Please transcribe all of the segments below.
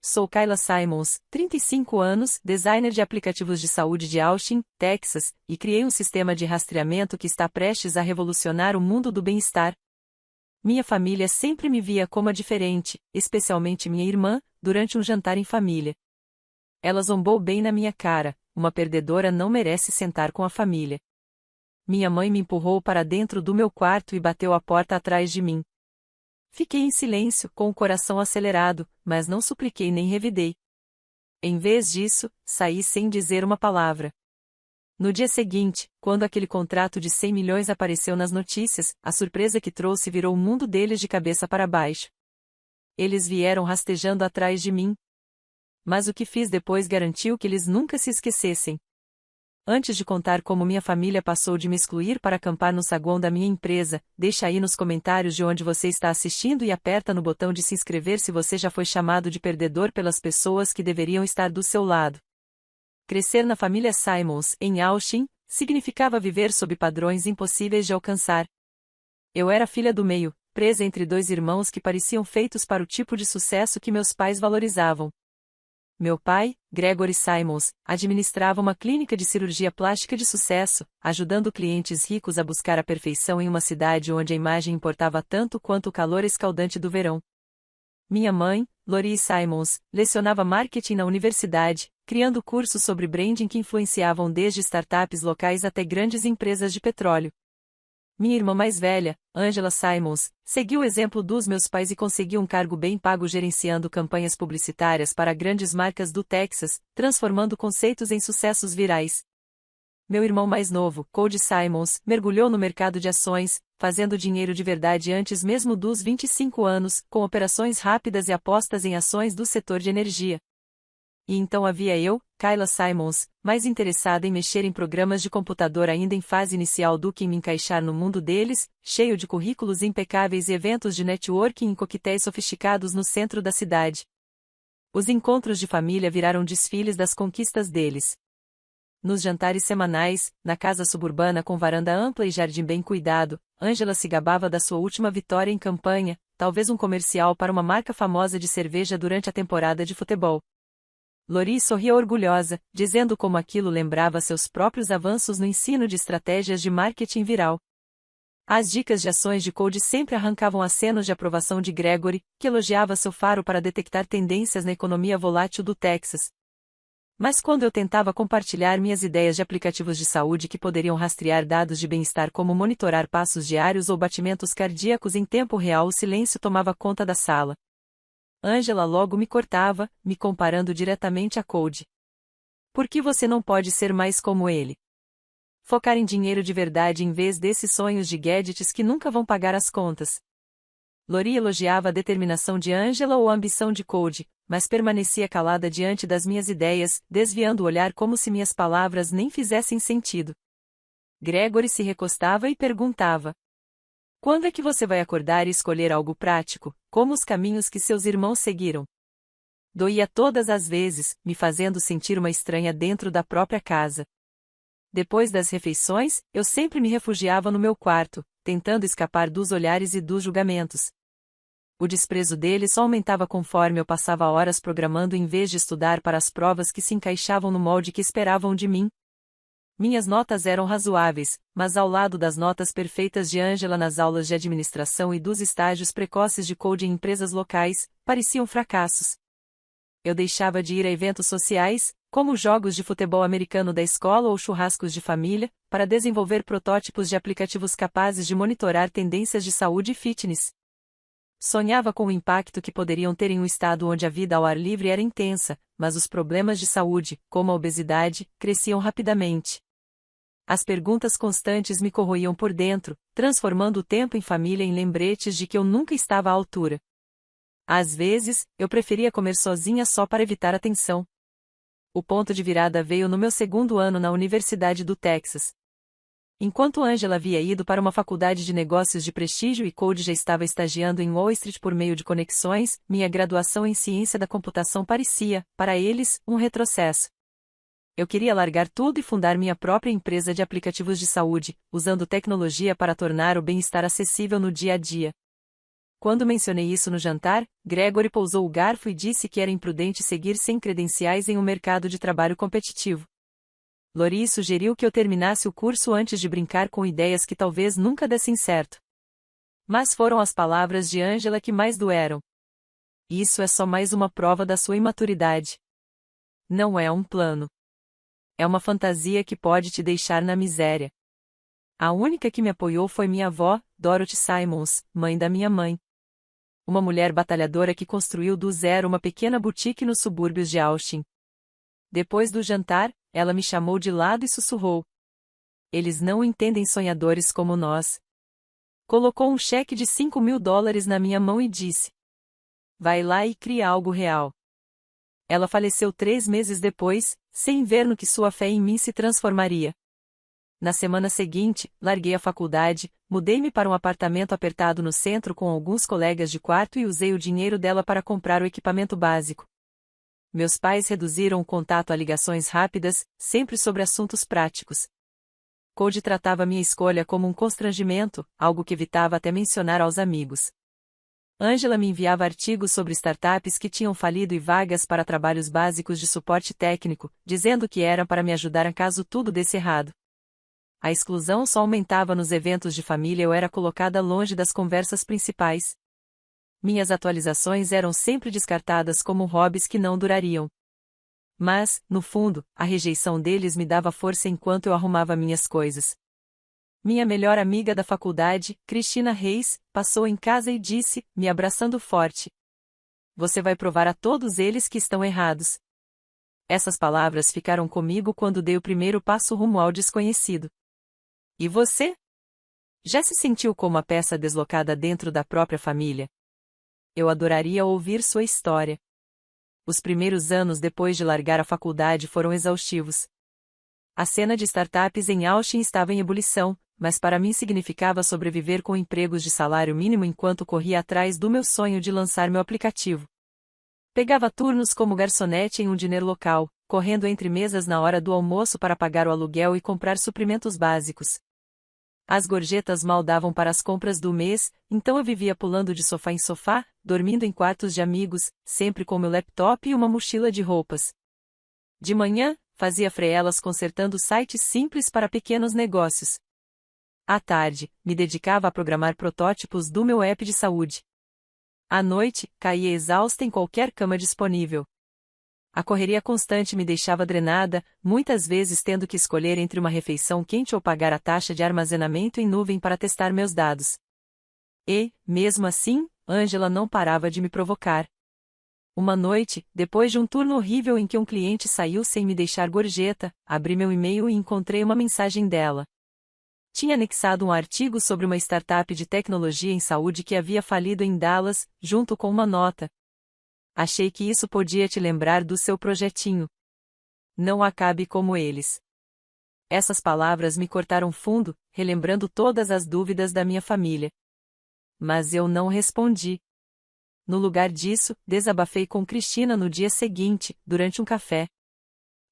sou Kayla Simons, 35 anos, designer de aplicativos de saúde de Austin, Texas, e criei um sistema de rastreamento que está prestes a revolucionar o mundo do bem-estar. Minha família sempre me via como a diferente, especialmente minha irmã, durante um jantar em família. Ela zombou bem na minha cara: uma perdedora não merece sentar com a família. Minha mãe me empurrou para dentro do meu quarto e bateu a porta atrás de mim. Fiquei em silêncio, com o coração acelerado, mas não supliquei nem revidei. Em vez disso, saí sem dizer uma palavra. No dia seguinte, quando aquele contrato de 100 milhões apareceu nas notícias, a surpresa que trouxe virou o mundo deles de cabeça para baixo. Eles vieram rastejando atrás de mim. Mas o que fiz depois garantiu que eles nunca se esquecessem. Antes de contar como minha família passou de me excluir para acampar no saguão da minha empresa, deixa aí nos comentários de onde você está assistindo e aperta no botão de se inscrever se você já foi chamado de perdedor pelas pessoas que deveriam estar do seu lado. Crescer na família Simons, em Austin, significava viver sob padrões impossíveis de alcançar. Eu era filha do meio, presa entre dois irmãos que pareciam feitos para o tipo de sucesso que meus pais valorizavam. Meu pai, Gregory Simons, administrava uma clínica de cirurgia plástica de sucesso, ajudando clientes ricos a buscar a perfeição em uma cidade onde a imagem importava tanto quanto o calor escaldante do verão. Minha mãe, Lori Simons, lecionava marketing na universidade, criando cursos sobre branding que influenciavam desde startups locais até grandes empresas de petróleo. Minha irmã mais velha, Angela Simons, seguiu o exemplo dos meus pais e conseguiu um cargo bem pago gerenciando campanhas publicitárias para grandes marcas do Texas, transformando conceitos em sucessos virais. Meu irmão mais novo, Cody Simons, mergulhou no mercado de ações, fazendo dinheiro de verdade antes mesmo dos 25 anos, com operações rápidas e apostas em ações do setor de energia. E então havia eu, Kayla Simons, mais interessada em mexer em programas de computador ainda em fase inicial do que em me encaixar no mundo deles, cheio de currículos impecáveis e eventos de networking em coquetéis sofisticados no centro da cidade. Os encontros de família viraram desfiles das conquistas deles. Nos jantares semanais, na casa suburbana com varanda ampla e jardim bem cuidado, Angela se gabava da sua última vitória em campanha, talvez um comercial para uma marca famosa de cerveja durante a temporada de futebol. Lori sorria orgulhosa, dizendo como aquilo lembrava seus próprios avanços no ensino de estratégias de marketing viral. As dicas de ações de Cody sempre arrancavam acenos de aprovação de Gregory, que elogiava seu faro para detectar tendências na economia volátil do Texas. Mas quando eu tentava compartilhar minhas ideias de aplicativos de saúde que poderiam rastrear dados de bem-estar como monitorar passos diários ou batimentos cardíacos em tempo real, o silêncio tomava conta da sala. Angela logo me cortava, me comparando diretamente a Cody. Por que você não pode ser mais como ele? Focar em dinheiro de verdade em vez desses sonhos de gadgets que nunca vão pagar as contas. Lori elogiava a determinação de Angela ou a ambição de Cody, mas permanecia calada diante das minhas ideias, desviando o olhar como se minhas palavras nem fizessem sentido. Gregory se recostava e perguntava: quando é que você vai acordar e escolher algo prático, como os caminhos que seus irmãos seguiram? Doía todas as vezes, me fazendo sentir uma estranha dentro da própria casa. Depois das refeições, eu sempre me refugiava no meu quarto, tentando escapar dos olhares e dos julgamentos. O desprezo deles só aumentava conforme eu passava horas programando em vez de estudar para as provas que se encaixavam no molde que esperavam de mim. Minhas notas eram razoáveis, mas ao lado das notas perfeitas de Angela nas aulas de administração e dos estágios precoces de Cody em empresas locais, pareciam fracassos. Eu deixava de ir a eventos sociais, como jogos de futebol americano da escola ou churrascos de família, para desenvolver protótipos de aplicativos capazes de monitorar tendências de saúde e fitness. Sonhava com o impacto que poderiam ter em um estado onde a vida ao ar livre era intensa, mas os problemas de saúde, como a obesidade, cresciam rapidamente. As perguntas constantes me corroíam por dentro, transformando o tempo em família em lembretes de que eu nunca estava à altura. Às vezes, eu preferia comer sozinha só para evitar a tensão. O ponto de virada veio no meu segundo ano na Universidade do Texas. Enquanto Angela havia ido para uma faculdade de negócios de prestígio e Cody já estava estagiando em Wall Street por meio de conexões, minha graduação em ciência da computação parecia, para eles, um retrocesso. Eu queria largar tudo e fundar minha própria empresa de aplicativos de saúde, usando tecnologia para tornar o bem-estar acessível no dia a dia. Quando mencionei isso no jantar, Gregory pousou o garfo e disse que era imprudente seguir sem credenciais em um mercado de trabalho competitivo. Lori sugeriu que eu terminasse o curso antes de brincar com ideias que talvez nunca dessem certo. Mas foram as palavras de Angela que mais doeram. Isso é só mais uma prova da sua imaturidade. Não é um plano. É uma fantasia que pode te deixar na miséria. A única que me apoiou foi minha avó, Dorothy Simons, mãe da minha mãe. Uma mulher batalhadora que construiu do zero uma pequena boutique nos subúrbios de Austin. Depois do jantar, ela me chamou de lado e sussurrou. Eles não entendem sonhadores como nós. Colocou um cheque de $5.000 na minha mão e disse. Vai lá e cria algo real. Ela faleceu 3 meses depois, sem ver no que sua fé em mim se transformaria. Na semana seguinte, larguei a faculdade, mudei-me para um apartamento apertado no centro com alguns colegas de quarto e usei o dinheiro dela para comprar o equipamento básico. Meus pais reduziram o contato a ligações rápidas, sempre sobre assuntos práticos. Cody tratava minha escolha como um constrangimento, algo que evitava até mencionar aos amigos. Angela me enviava artigos sobre startups que tinham falido e vagas para trabalhos básicos de suporte técnico, dizendo que era para me ajudar caso tudo desse errado. A exclusão só aumentava nos eventos de família e eu era colocada longe das conversas principais. Minhas atualizações eram sempre descartadas como hobbies que não durariam. Mas, no fundo, a rejeição deles me dava força enquanto eu arrumava minhas coisas. Minha melhor amiga da faculdade, Cristina Reis, passou em casa e disse, me abraçando forte. Você vai provar a todos eles que estão errados. Essas palavras ficaram comigo quando dei o primeiro passo rumo ao desconhecido. E você? Já se sentiu como a peça deslocada dentro da própria família? Eu adoraria ouvir sua história. Os primeiros anos depois de largar a faculdade foram exaustivos. A cena de startups em Austin estava em ebulição, mas para mim significava sobreviver com empregos de salário mínimo enquanto corria atrás do meu sonho de lançar meu aplicativo. Pegava turnos como garçonete em um diner local, correndo entre mesas na hora do almoço para pagar o aluguel e comprar suprimentos básicos. As gorjetas mal davam para as compras do mês, então eu vivia pulando de sofá em sofá, dormindo em quartos de amigos, sempre com meu laptop e uma mochila de roupas. De manhã, fazia freelas consertando sites simples para pequenos negócios. À tarde, me dedicava a programar protótipos do meu app de saúde. À noite, caía exausta em qualquer cama disponível. A correria constante me deixava drenada, muitas vezes tendo que escolher entre uma refeição quente ou pagar a taxa de armazenamento em nuvem para testar meus dados. E, mesmo assim, Angela não parava de me provocar. Uma noite, depois de um turno horrível em que um cliente saiu sem me deixar gorjeta, abri meu e-mail e encontrei uma mensagem dela. Tinha anexado um artigo sobre uma startup de tecnologia em saúde que havia falido em Dallas, junto com uma nota. Achei que isso podia te lembrar do seu projetinho. Não acabe como eles. Essas palavras me cortaram fundo, relembrando todas as dúvidas da minha família. Mas eu não respondi. No lugar disso, desabafei com Cristina no dia seguinte, durante um café.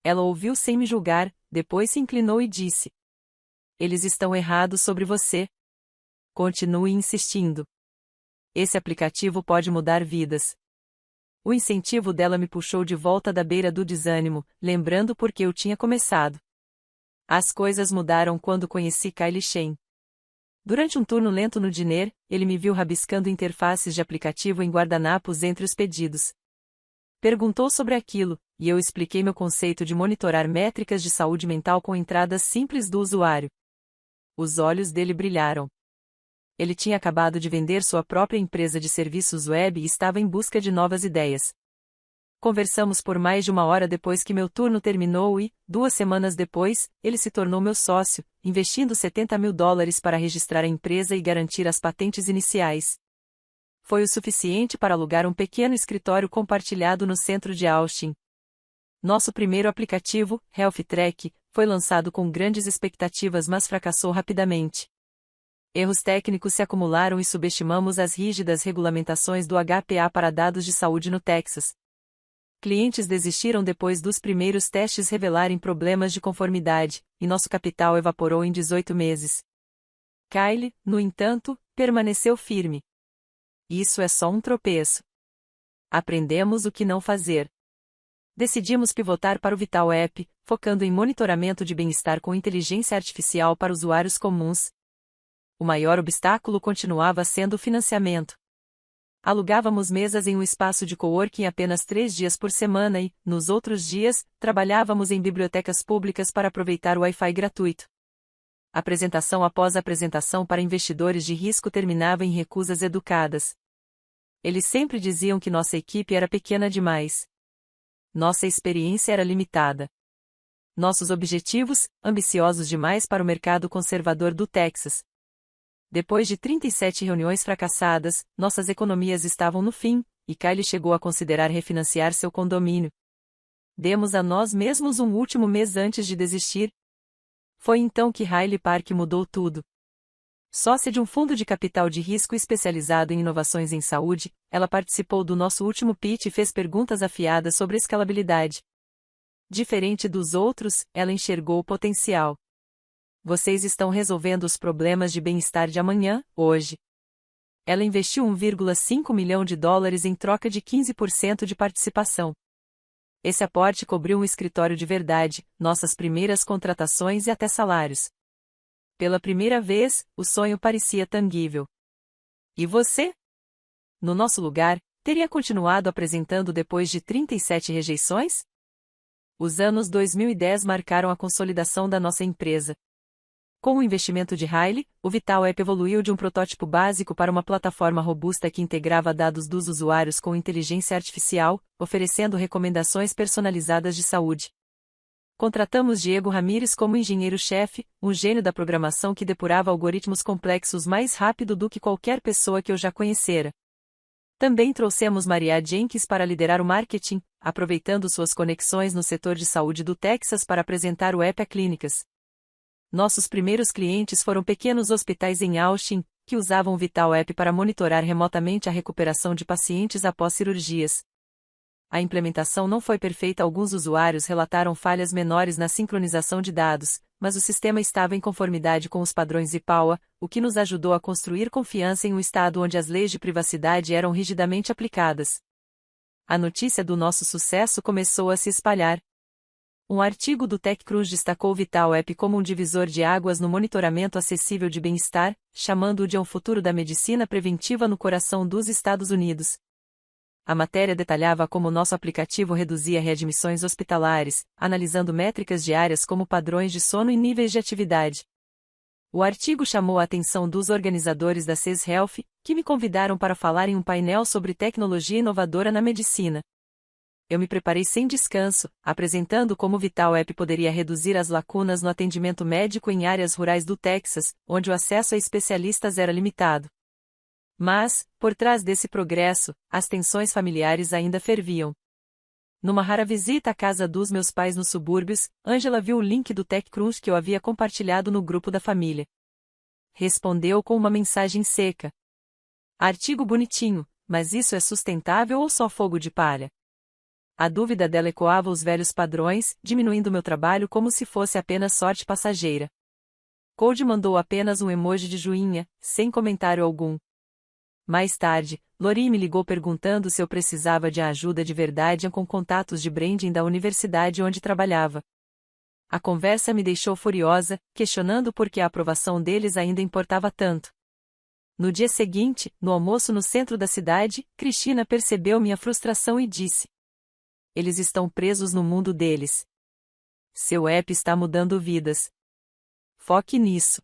Ela ouviu sem me julgar, depois se inclinou e disse: Eles estão errados sobre você. Continue insistindo. Esse aplicativo pode mudar vidas. O incentivo dela me puxou de volta da beira do desânimo, lembrando por que eu tinha começado. As coisas mudaram quando conheci Kyle Shen. Durante um turno lento no diner, ele me viu rabiscando interfaces de aplicativo em guardanapos entre os pedidos. Perguntou sobre aquilo, e eu expliquei meu conceito de monitorar métricas de saúde mental com entradas simples do usuário. Os olhos dele brilharam. Ele tinha acabado de vender sua própria empresa de serviços web e estava em busca de novas ideias. Conversamos por mais de 1 hora depois que meu turno terminou e, 2 semanas depois, ele se tornou meu sócio, investindo $70.000 para registrar a empresa e garantir as patentes iniciais. Foi o suficiente para alugar um pequeno escritório compartilhado no centro de Austin. Nosso primeiro aplicativo, Health Track, foi lançado com grandes expectativas mas fracassou rapidamente. Erros técnicos se acumularam e subestimamos as rígidas regulamentações do HPA para dados de saúde no Texas. Clientes desistiram depois dos primeiros testes revelarem problemas de conformidade, e nosso capital evaporou em 18 meses. Kyle, no entanto, permaneceu firme. Isso é só um tropeço. Aprendemos o que não fazer. Decidimos pivotar para o Vital App, focando em monitoramento de bem-estar com inteligência artificial para usuários comuns. O maior obstáculo continuava sendo o financiamento. Alugávamos mesas em um espaço de coworking apenas 3 dias por semana e, nos outros dias, trabalhávamos em bibliotecas públicas para aproveitar o Wi-Fi gratuito. Apresentação após apresentação para investidores de risco terminava em recusas educadas. Eles sempre diziam que nossa equipe era pequena demais. Nossa experiência era limitada. Nossos objetivos, ambiciosos demais para o mercado conservador do Texas. Depois de 37 reuniões fracassadas, nossas economias estavam no fim, e Kylie chegou a considerar refinanciar seu condomínio. Demos a nós mesmos um último mês antes de desistir. Foi então que Riley Park mudou tudo. Sócia de um fundo de capital de risco especializado em inovações em saúde, ela participou do nosso último pitch e fez perguntas afiadas sobre escalabilidade. Diferente dos outros, ela enxergou o potencial. Vocês estão resolvendo os problemas de bem-estar de amanhã, hoje. Ela investiu 1,5 milhão de dólares em troca de 15% de participação. Esse aporte cobriu um escritório de verdade, nossas primeiras contratações e até salários. Pela primeira vez, o sonho parecia tangível. E você? No nosso lugar, teria continuado apresentando depois de 37 rejeições? Os anos 2010 marcaram a consolidação da nossa empresa. Com o investimento de Riley, o Vital App evoluiu de um protótipo básico para uma plataforma robusta que integrava dados dos usuários com inteligência artificial, oferecendo recomendações personalizadas de saúde. Contratamos Diego Ramírez como engenheiro-chefe, um gênio da programação que depurava algoritmos complexos mais rápido do que qualquer pessoa que eu já conhecera. Também trouxemos Maria Jenkins para liderar o marketing, aproveitando suas conexões no setor de saúde do Texas para apresentar o app a clínicas. Nossos primeiros clientes foram pequenos hospitais em Austin, que usavam o Vital App para monitorar remotamente a recuperação de pacientes após cirurgias. A implementação não foi perfeita. Alguns usuários relataram falhas menores na sincronização de dados, mas o sistema estava em conformidade com os padrões IPAWA, o que nos ajudou a construir confiança em um estado onde as leis de privacidade eram rigidamente aplicadas. A notícia do nosso sucesso começou a se espalhar. Um artigo do TechCrunch destacou o Vital App como um divisor de águas no monitoramento acessível de bem-estar, chamando-o de um futuro da medicina preventiva no coração dos Estados Unidos. A matéria detalhava como nosso aplicativo reduzia readmissões hospitalares, analisando métricas diárias como padrões de sono e níveis de atividade. O artigo chamou a atenção dos organizadores da CES Health, que me convidaram para falar em um painel sobre tecnologia inovadora na medicina. Eu me preparei sem descanso, apresentando como o Vital App poderia reduzir as lacunas no atendimento médico em áreas rurais do Texas, onde o acesso a especialistas era limitado. Mas, por trás desse progresso, as tensões familiares ainda ferviam. Numa rara visita à casa dos meus pais nos subúrbios, Angela viu o link do TechCrunch que eu havia compartilhado no grupo da família. Respondeu com uma mensagem seca. Artigo bonitinho, mas isso é sustentável ou só fogo de palha? A dúvida dela ecoava os velhos padrões, diminuindo meu trabalho como se fosse apenas sorte passageira. Code mandou apenas um emoji de joinha, sem comentário algum. Mais tarde, Lori me ligou perguntando se eu precisava de ajuda de verdade com contatos de branding da universidade onde trabalhava. A conversa me deixou furiosa, questionando por que a aprovação deles ainda importava tanto. No dia seguinte, no almoço no centro da cidade, Cristina percebeu minha frustração e disse: eles estão presos no mundo deles. Seu app está mudando vidas. Foque nisso.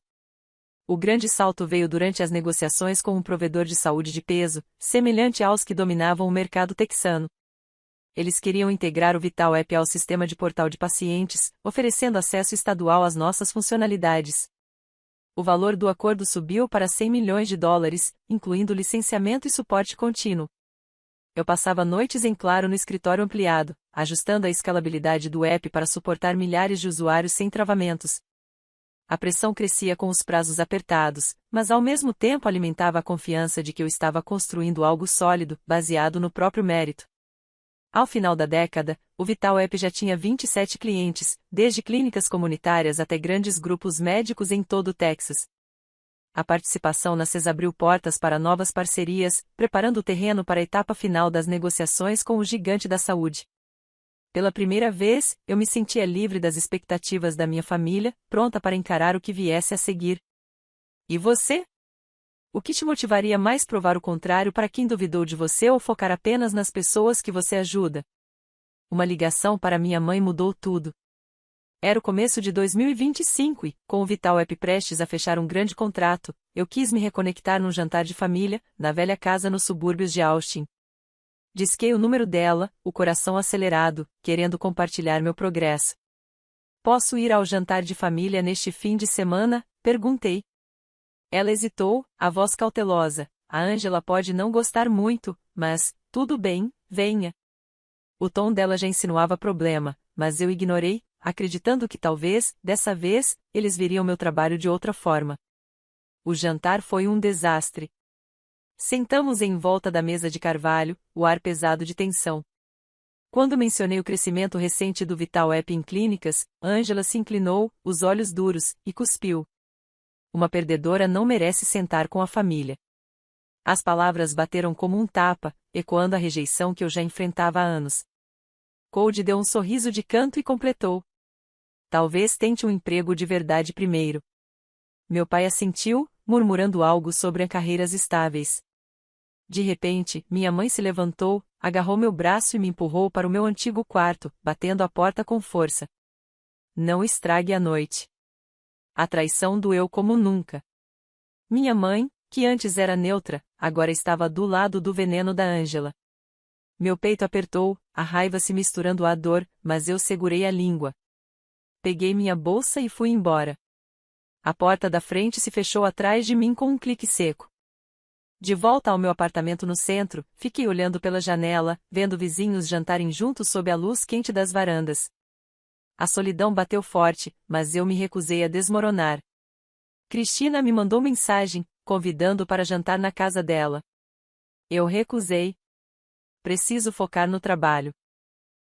O grande salto veio durante as negociações com um provedor de saúde de peso, semelhante aos que dominavam o mercado texano. Eles queriam integrar o Vital App ao sistema de portal de pacientes, oferecendo acesso estadual às nossas funcionalidades. O valor do acordo subiu para 100 milhões de dólares, incluindo licenciamento e suporte contínuo. Eu passava noites em claro no escritório ampliado, ajustando a escalabilidade do app para suportar milhares de usuários sem travamentos. A pressão crescia com os prazos apertados, mas ao mesmo tempo alimentava a confiança de que eu estava construindo algo sólido, baseado no próprio mérito. Ao final da década, o Vital App já tinha 27 clientes, desde clínicas comunitárias até grandes grupos médicos em todo o Texas. A participação na CES abriu portas para novas parcerias, preparando o terreno para a etapa final das negociações com o gigante da saúde. Pela primeira vez, eu me sentia livre das expectativas da minha família, pronta para encarar o que viesse a seguir. E você? O que te motivaria mais provar o contrário para quem duvidou de você ou focar apenas nas pessoas que você ajuda? Uma ligação para minha mãe mudou tudo. Era o começo de 2025 e, com o Vital App prestes a fechar um grande contrato, eu quis me reconectar num jantar de família, na velha casa nos subúrbios de Austin. Disquei o número dela, o coração acelerado, querendo compartilhar meu progresso. Posso ir ao jantar de família neste fim de semana? Perguntei. Ela hesitou, a voz cautelosa. A Angela pode não gostar muito, mas, tudo bem, venha. O tom dela já insinuava problema, mas eu ignorei, acreditando que talvez, dessa vez, eles viriam meu trabalho de outra forma. O jantar foi um desastre. Sentamos em volta da mesa de carvalho, o ar pesado de tensão. Quando mencionei o crescimento recente do Vital App em clínicas, Angela se inclinou, os olhos duros, e cuspiu. Uma perdedora não merece sentar com a família. As palavras bateram como um tapa, ecoando a rejeição que eu já enfrentava há anos. Cody deu um sorriso de canto e completou. Talvez tente um emprego de verdade primeiro. Meu pai assentiu, murmurando algo sobre carreiras estáveis. De repente, minha mãe se levantou, agarrou meu braço e me empurrou para o meu antigo quarto, batendo a porta com força. Não estrague a noite. A traição doeu como nunca. Minha mãe, que antes era neutra, agora estava do lado do veneno da Angela. Meu peito apertou, a raiva se misturando à dor, mas eu segurei a língua. Peguei minha bolsa e fui embora. A porta da frente se fechou atrás de mim com um clique seco. De volta ao meu apartamento no centro, fiquei olhando pela janela, vendo vizinhos jantarem juntos sob a luz quente das varandas. A solidão bateu forte, mas eu me recusei a desmoronar. Cristina me mandou mensagem, convidando para jantar na casa dela. Eu recusei. Preciso focar no trabalho.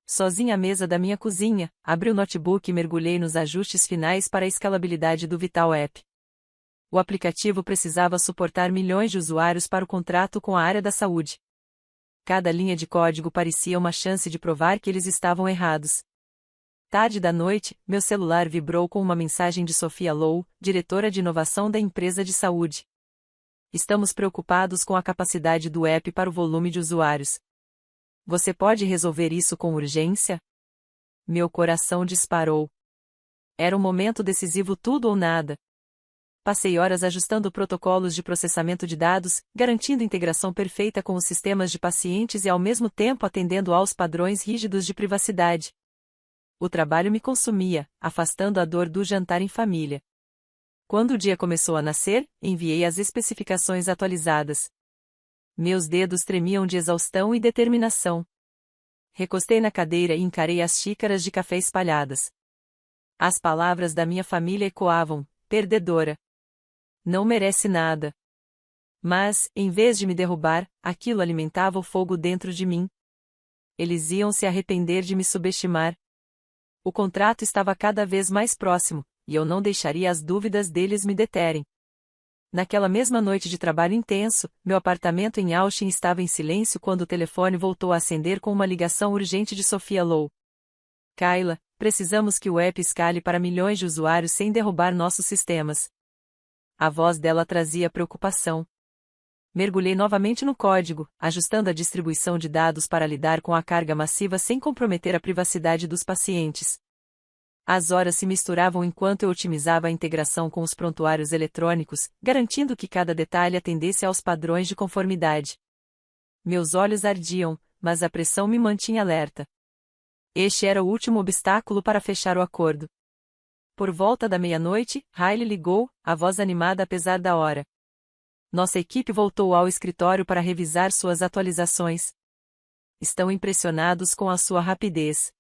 Sozinha à mesa da minha cozinha, abri o notebook e mergulhei nos ajustes finais para a escalabilidade do Vital App. O aplicativo precisava suportar milhões de usuários para o contrato com a área da saúde. Cada linha de código parecia uma chance de provar que eles estavam errados. Tarde da noite, meu celular vibrou com uma mensagem de Sophia Lowe, diretora de inovação da empresa de saúde. Estamos preocupados com a capacidade do app para o volume de usuários. Você pode resolver isso com urgência? Meu coração disparou. Era um momento decisivo, tudo ou nada. Passei horas ajustando protocolos de processamento de dados, garantindo integração perfeita com os sistemas de pacientes e ao mesmo tempo atendendo aos padrões rígidos de privacidade. O trabalho me consumia, afastando a dor do jantar em família. Quando o dia começou a nascer, enviei as especificações atualizadas. Meus dedos tremiam de exaustão e determinação. Recostei na cadeira e encarei as xícaras de café espalhadas. As palavras da minha família ecoavam: perdedora. Não merece nada. Mas, em vez de me derrubar, aquilo alimentava o fogo dentro de mim. Eles iam se arrepender de me subestimar. O contrato estava cada vez mais próximo, e eu não deixaria as dúvidas deles me deterem. Naquela mesma noite de trabalho intenso, meu apartamento em Austin estava em silêncio quando o telefone voltou a acender com uma ligação urgente de Sophia Lowe. Kayla, precisamos que o app escale para milhões de usuários sem derrubar nossos sistemas. A voz dela trazia preocupação. Mergulhei novamente no código, ajustando a distribuição de dados para lidar com a carga massiva sem comprometer a privacidade dos pacientes. As horas se misturavam enquanto eu otimizava a integração com os prontuários eletrônicos, garantindo que cada detalhe atendesse aos padrões de conformidade. Meus olhos ardiam, mas a pressão me mantinha alerta. Este era o último obstáculo para fechar o acordo. Por volta da meia-noite, Riley ligou, a voz animada apesar da hora. Nossa equipe voltou ao escritório para revisar suas atualizações. Estão impressionados com a sua rapidez.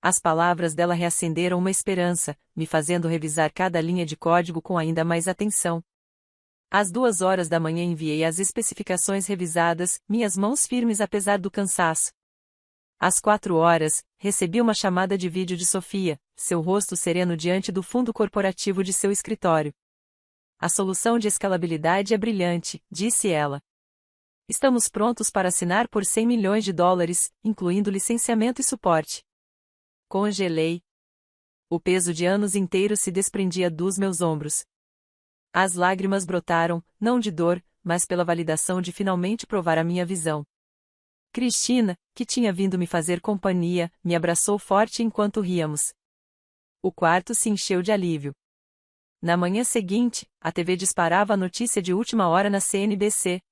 As palavras dela reacenderam uma esperança, me fazendo revisar cada linha de código com ainda mais atenção. Às 2 horas da manhã enviei as especificações revisadas, minhas mãos firmes apesar do cansaço. Às 4 horas, recebi uma chamada de vídeo de Sophia, seu rosto sereno diante do fundo corporativo de seu escritório. A solução de escalabilidade é brilhante, disse ela. Estamos prontos para assinar por 100 milhões de dólares, incluindo licenciamento e suporte. Congelei. O peso de anos inteiros se desprendia dos meus ombros. As lágrimas brotaram, não de dor, mas pela validação de finalmente provar a minha visão. Cristina, que tinha vindo me fazer companhia, me abraçou forte enquanto ríamos. O quarto se encheu de alívio. Na manhã seguinte, a TV disparava a notícia de última hora na CNBC.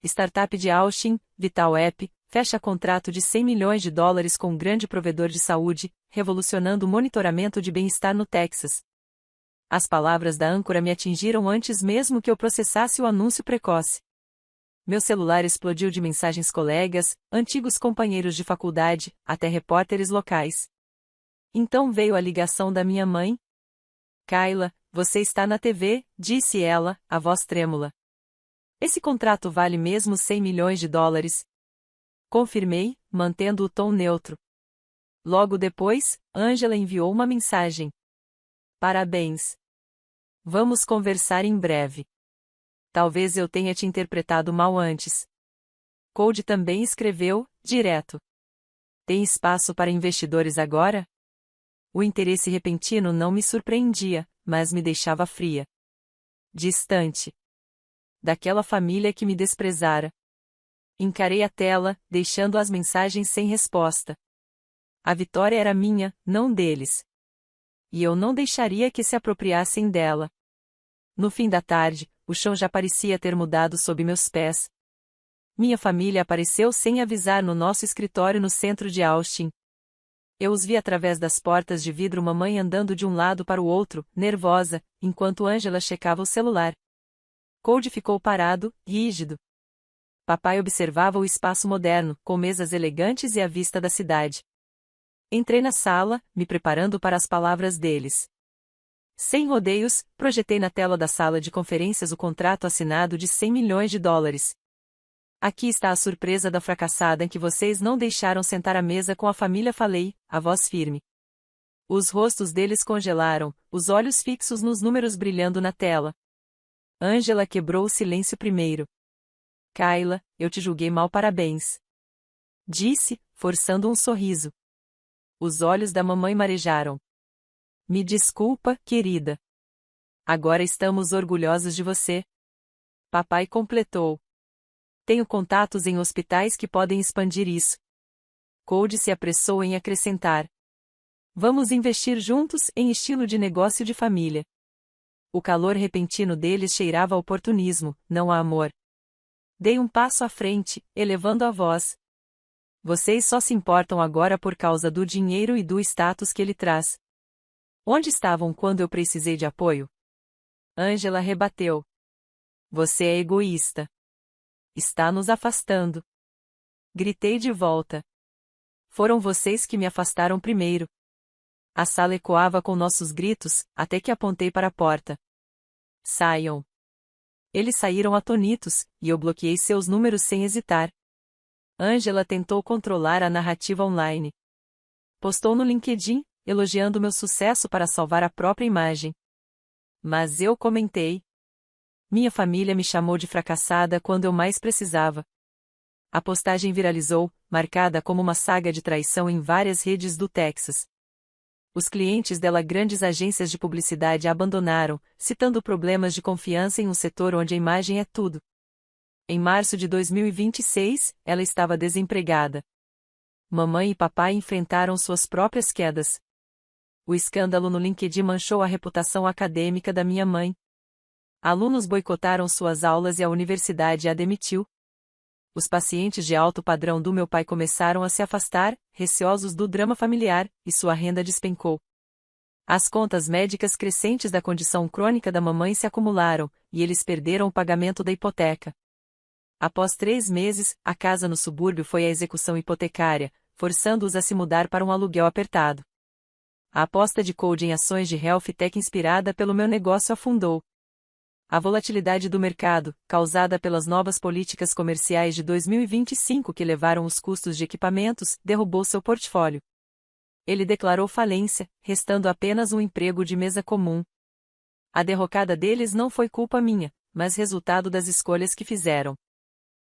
Startup de Austin, Vital App, fecha contrato de 100 milhões de dólares com um grande provedor de saúde, revolucionando o monitoramento de bem-estar no Texas. As palavras da âncora me atingiram antes mesmo que eu processasse o anúncio precoce. Meu celular explodiu de mensagens colegas, antigos companheiros de faculdade, até repórteres locais. Então veio a ligação da minha mãe. Kayla, você está na TV, disse ela, a voz trêmula. Esse contrato vale mesmo 100 milhões de dólares? Confirmei, mantendo o tom neutro. Logo depois, Angela enviou uma mensagem. Parabéns. Vamos conversar em breve. Talvez eu tenha te interpretado mal antes. Cody também escreveu, direto. Tem espaço para investidores agora? O interesse repentino não me surpreendia, mas me deixava fria. Distante. Daquela família que me desprezara. Encarei a tela, deixando as mensagens sem resposta. A vitória era minha, não deles. E eu não deixaria que se apropriassem dela. No fim da tarde, o chão já parecia ter mudado sob meus pés. Minha família apareceu sem avisar no nosso escritório no centro de Austin. Eu os vi através das portas de vidro, mamãe andando de um lado para o outro, nervosa, enquanto Angela checava o celular. Cody ficou parado, rígido. Papai observava o espaço moderno, com mesas elegantes e a vista da cidade. Entrei na sala, me preparando para as palavras deles. Sem rodeios, projetei na tela da sala de conferências o contrato assinado de 100 milhões de dólares. Aqui está a surpresa da fracassada em que vocês não deixaram sentar à mesa com a família, falei, a voz firme. Os rostos deles congelaram, os olhos fixos nos números brilhando na tela. Angela quebrou o silêncio primeiro. Kayla, eu te julguei mal, parabéns. Disse, forçando um sorriso. Os olhos da mamãe marejaram. Me desculpa, querida. Agora estamos orgulhosos de você. Papai completou. Tenho contatos em hospitais que podem expandir isso. Cody se apressou em acrescentar. Vamos investir juntos em estilo de negócio de família. O calor repentino deles cheirava a oportunismo, não a amor. Dei um passo à frente, elevando a voz. Vocês só se importam agora por causa do dinheiro e do status que ele traz. Onde estavam quando eu precisei de apoio? Angela rebateu. Você é egoísta. Está nos afastando. Gritei de volta. Foram vocês que me afastaram primeiro. A sala ecoava com nossos gritos, até que apontei para a porta. Saiam. Eles saíram atonitos, e eu bloqueei seus números sem hesitar. Angela tentou controlar a narrativa online. Postou no LinkedIn, elogiando meu sucesso para salvar a própria imagem. Mas eu comentei. Minha família me chamou de fracassada quando eu mais precisava. A postagem viralizou, marcada como uma saga de traição em várias redes do Texas. Os clientes dela, grandes agências de publicidade, a abandonaram, citando problemas de confiança em um setor onde a imagem é tudo. Em março de 2026, ela estava desempregada. Mamãe e papai enfrentaram suas próprias quedas. O escândalo no LinkedIn manchou a reputação acadêmica da minha mãe. Alunos boicotaram suas aulas e a universidade a demitiu. Os pacientes de alto padrão do meu pai começaram a se afastar, receosos do drama familiar, e sua renda despencou. As contas médicas crescentes da condição crônica da mamãe se acumularam, e eles perderam o pagamento da hipoteca. Após 3 meses, a casa no subúrbio foi à execução hipotecária, forçando-os a se mudar para um aluguel apertado. A aposta de Cody em ações de health tech inspirada pelo meu negócio afundou. A volatilidade do mercado, causada pelas novas políticas comerciais de 2025 que levaram os custos de equipamentos, derrubou seu portfólio. Ele declarou falência, restando apenas um emprego de mesa comum. A derrocada deles não foi culpa minha, mas resultado das escolhas que fizeram.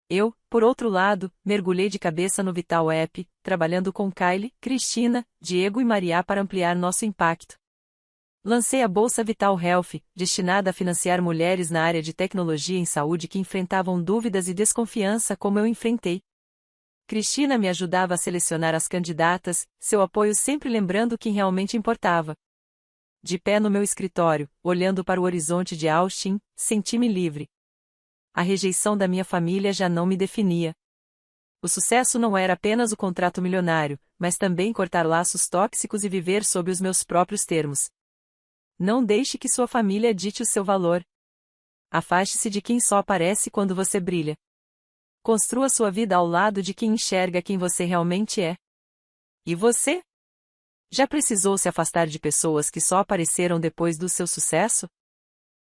Eu, por outro lado, mergulhei de cabeça no Vital App, trabalhando com Kylie, Cristina, Diego e Maria para ampliar nosso impacto. Lancei a Bolsa Vital Health, destinada a financiar mulheres na área de tecnologia em saúde que enfrentavam dúvidas e desconfiança como eu enfrentei. Cristina me ajudava a selecionar as candidatas, seu apoio sempre lembrando quem realmente importava. De pé no meu escritório, olhando para o horizonte de Austin, senti-me livre. A rejeição da minha família já não me definia. O sucesso não era apenas o contrato milionário, mas também cortar laços tóxicos e viver sob os meus próprios termos. Não deixe que sua família dite o seu valor. Afaste-se de quem só aparece quando você brilha. Construa sua vida ao lado de quem enxerga quem você realmente é. E você? Já precisou se afastar de pessoas que só apareceram depois do seu sucesso?